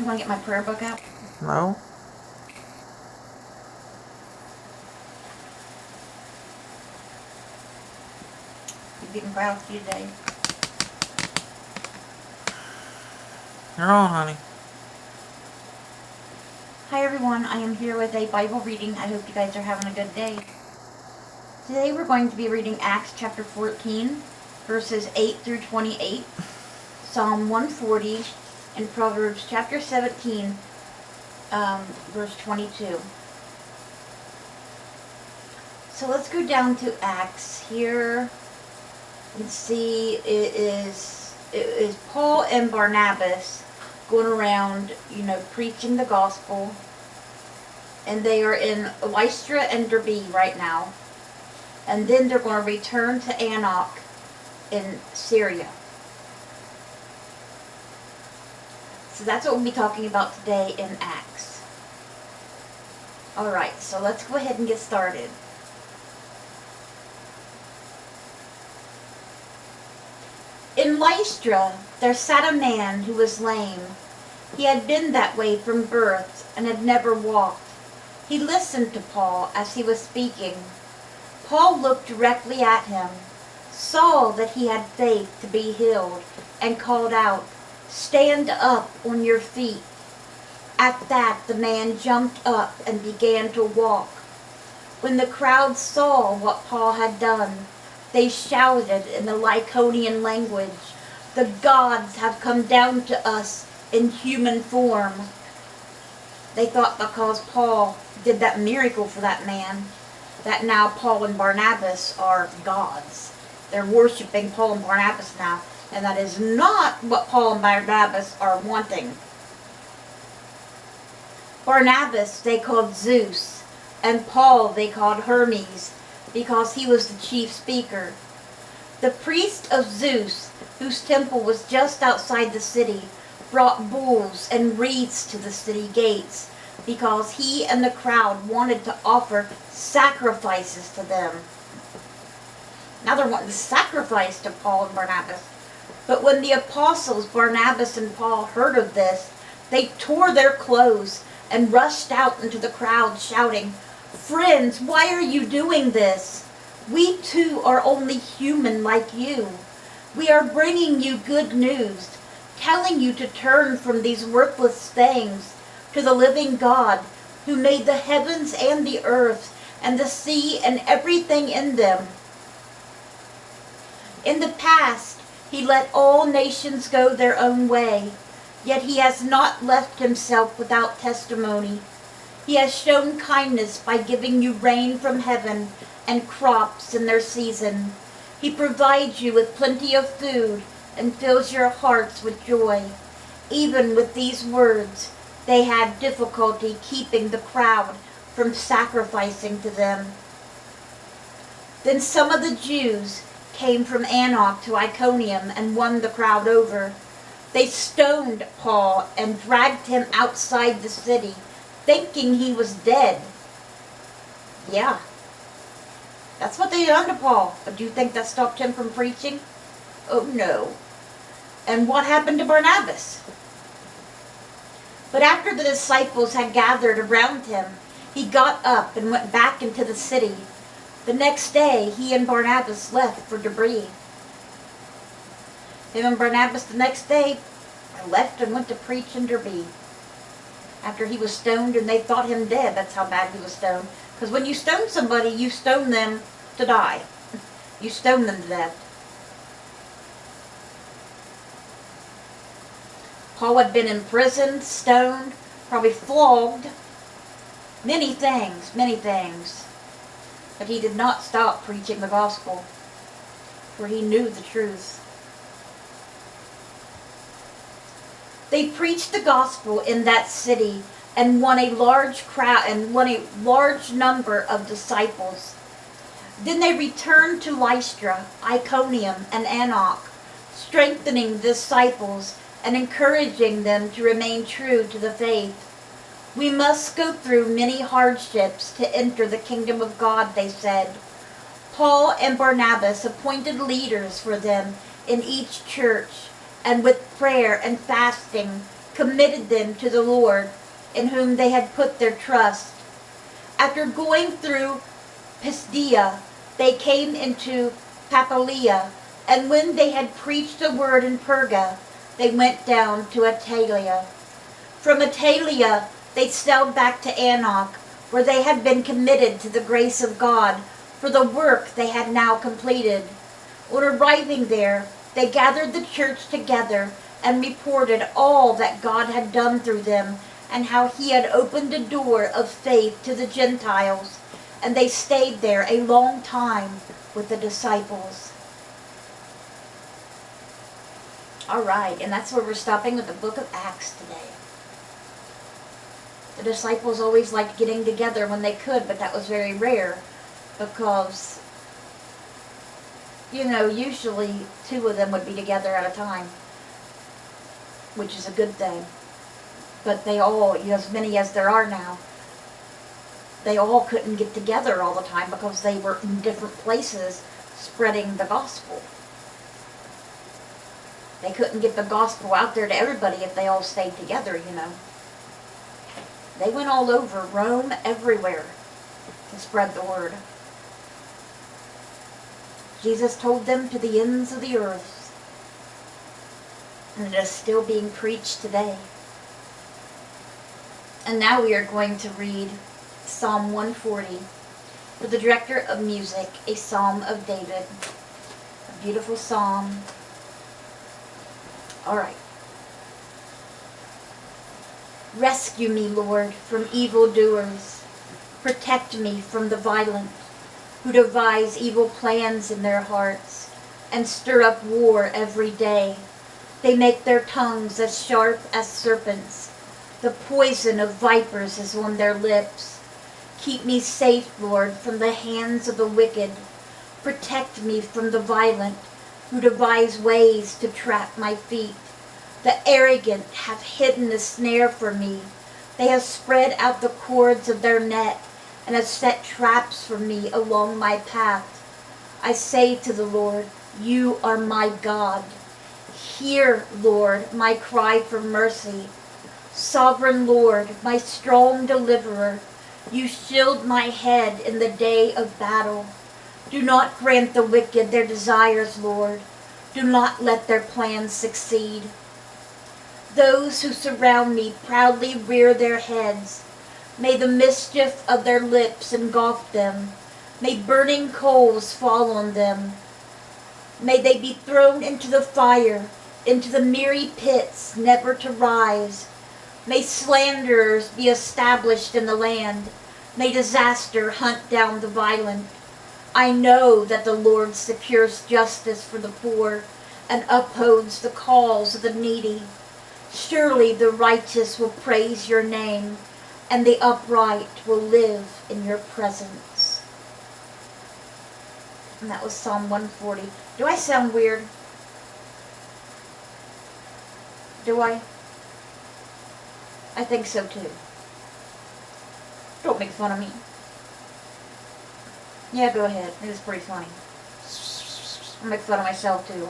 You want to get my prayer book out? No. You're getting proud of you today. You're on, honey. Hi everyone, I am here with a Bible reading. I hope you guys are having a good day. Today we're going to be reading Acts chapter 14, verses 8 through 28, Psalm 140, and Proverbs chapter 17, verse 22. So let's go down to Acts here and see. It is Paul and Barnabas going around, preaching the gospel. And they are in Lystra and Derbe right now. And then they're going to return to Antioch in Syria. So that's what we'll be talking about today in Acts. Alright, so let's go ahead and get started. In Lystra, there sat a man who was lame. He had been that way from birth and had never walked. He listened to Paul as he was speaking. Paul looked directly at him, saw that he had faith to be healed, and called out, "Stand up on your feet." At that, the man jumped up and began to walk. When the crowd saw what Paul had done, they shouted in the Lycaonian language, "The gods have come down to us in human form." They thought because Paul did that miracle for that man, that now Paul and Barnabas are gods. They're worshiping Paul and Barnabas now, and that is not what Paul and Barnabas are wanting. Barnabas they called Zeus, and Paul they called Hermes, because he was the chief speaker. The priest of Zeus, whose temple was just outside the city, brought bulls and wreaths to the city gates, because he and the crowd wanted to offer sacrifices to them. Now they're wanting to sacrifice to Paul and Barnabas. But when the apostles Barnabas and Paul heard of this, they tore their clothes and rushed out into the crowd shouting, "Friends, why are you doing this? We too are only human like you. We are bringing you good news, telling you to turn from these worthless things to the living God, who made the heavens and the earth and the sea and everything in them. In the past, he let all nations go their own way, yet he has not left himself without testimony. He has shown kindness by giving you rain from heaven and crops in their season. He provides you with plenty of food and fills your hearts with joy." Even with these words, they had difficulty keeping the crowd from sacrificing to them. Then some of the Jews came from Antioch to Iconium and won the crowd over. They stoned Paul and dragged him outside the city, thinking he was dead. Yeah, that's what they done to Paul. But do you think that stopped him from preaching? Oh no. And what happened to Barnabas? But after the disciples had gathered around him, he got up and went back into the city. The next day, he and Barnabas left for Derbe. Him and Barnabas the next day left and went to preach in Derbe. After he was stoned and they thought him dead, that's how bad he was stoned. Because when you stone somebody, you stone them to die. You stone them to death. Paul had been in prison, stoned, probably flogged, many things. But he did not stop preaching the gospel, for he knew the truth. They preached the gospel in that city and won a large crowd and won a large number of disciples. Then they returned to Lystra, Iconium, and Antioch, strengthening the disciples and encouraging them to remain true to the faith. "We must go through many hardships to enter the kingdom of God," they said. Paul and Barnabas appointed leaders for them in each church, and with prayer and fasting, committed them to the Lord, in whom they had put their trust. After going through Pisidia, they came into Pamphylia, and when they had preached the word in Perga, they went down to Attalia. From Attalia, they sailed back to Antioch, where they had been committed to the grace of God for the work they had now completed. On arriving there, they gathered the church together and reported all that God had done through them, and how he had opened a door of faith to the Gentiles, and they stayed there a long time with the disciples. All right, and that's where we're stopping with the book of Acts today. The disciples always liked getting together when they could, but that was very rare because, usually 2 of them would be together at a time, which is a good thing. But they all, as many as there are now, they all couldn't get together all the time because they were in different places spreading the gospel. They couldn't get the gospel out there to everybody if they all stayed together, They went all over Rome, everywhere, to spread the word. Jesus told them to the ends of the earth, and it is still being preached today. And now we are going to read Psalm 140 for the director of music, a psalm of David. A beautiful psalm. All right. Rescue me, Lord, from evildoers. Protect me from the violent, who devise evil plans in their hearts and stir up war every day. They make their tongues as sharp as serpents. The poison of vipers is on their lips. Keep me safe, Lord, from the hands of the wicked. Protect me from the violent, who devise ways to trap my feet. The arrogant have hidden a snare for me. They have spread out the cords of their net and have set traps for me along my path. I say to the Lord, you are my God. Hear, Lord, my cry for mercy. Sovereign Lord, my strong deliverer, you shield my head in the day of battle. Do not grant the wicked their desires, Lord. Do not let their plans succeed. Those who surround me proudly rear their heads. May the mischief of their lips engulf them. May burning coals fall on them. May they be thrown into the fire, into the miry pits, never to rise. May slanderers be established in the land. May disaster hunt down the violent. I know that the Lord secures justice for the poor and upholds the cause of the needy. Surely the righteous will praise your name, and the upright will live in your presence. And that was Psalm 140. Do I sound weird? Do I? I think so too. Don't make fun of me. Yeah, go ahead. It was pretty funny. I'll make fun of myself too.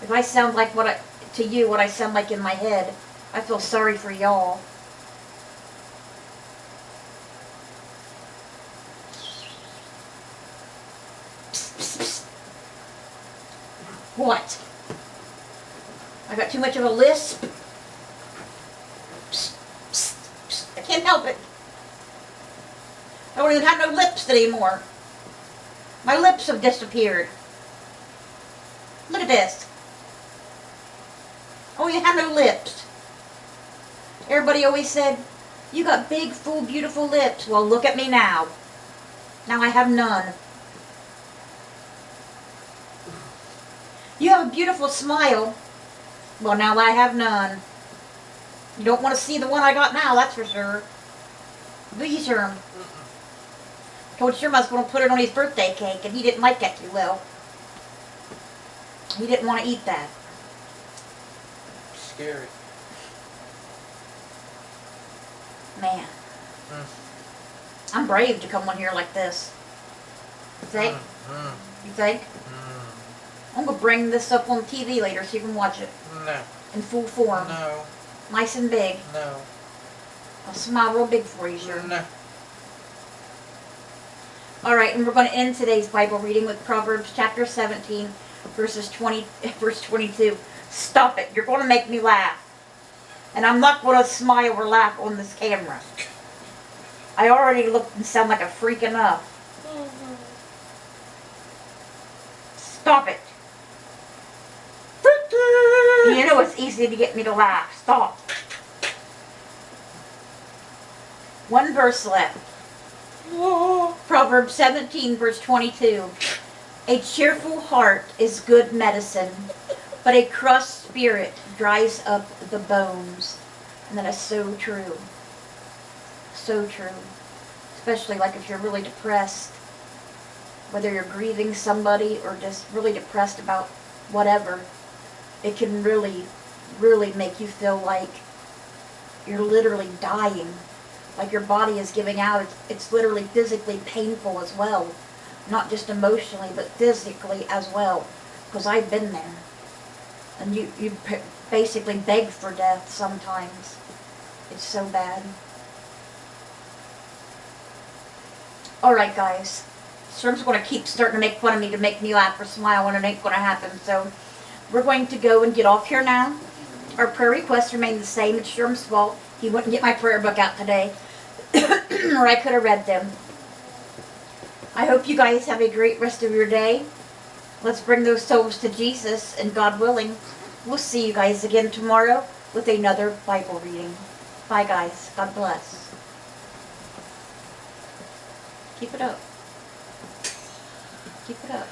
If I sound like what I sound like in my head, I feel sorry for y'all. What? I got too much of a lisp? I can't help it. I don't even have no lips anymore. My lips have disappeared. Look at this. I don't even have no lips. Everybody always said, you got big, full, beautiful lips. Well, look at me now. Now I have none. You have a beautiful smile. Well, now I have none. You don't want to see the one I got now, that's for sure. Be sure. Told Sherman I was going to put it on his birthday cake, and he didn't like that too well. He didn't want to eat that. Scary. Man. I'm brave to come on here like this. You think? You think? I'm going to bring this up on TV later so you can watch it. No. In full form. No. Nice and big. No. I'll smile real big for you, sure. No. Alright, and we're going to end today's Bible reading with Proverbs chapter 17, verse 22. Stop it. You're going to make me laugh. And I'm not going to smile or laugh on this camera. I already look and sound like a freak enough. Stop it. You know it's easy to get me to laugh. Stop. One verse left. Proverbs 17, verse 22. A cheerful heart is good medicine, but a crushed spirit dries up the bones. And that is so true. So true. Especially like if you're really depressed. Whether you're grieving somebody or just really depressed about whatever. It can really, really make you feel like you're literally dying. Like your body is giving out. It's literally physically painful as well. Not just emotionally, but physically as well. Because I've been there. And you basically beg for death sometimes. It's so bad. Alright guys. Sherm's going to keep starting to make fun of me to make me laugh or smile when it ain't going to happen. So we're going to go and get off here now. Our prayer requests remain the same. It's Sherm's fault. He wouldn't get my prayer book out today. Or I could have read them. I hope you guys have a great rest of your day. Let's bring those souls to Jesus, and God willing, we'll see you guys again tomorrow with another Bible reading. Bye guys. God bless. Keep it up. Keep it up.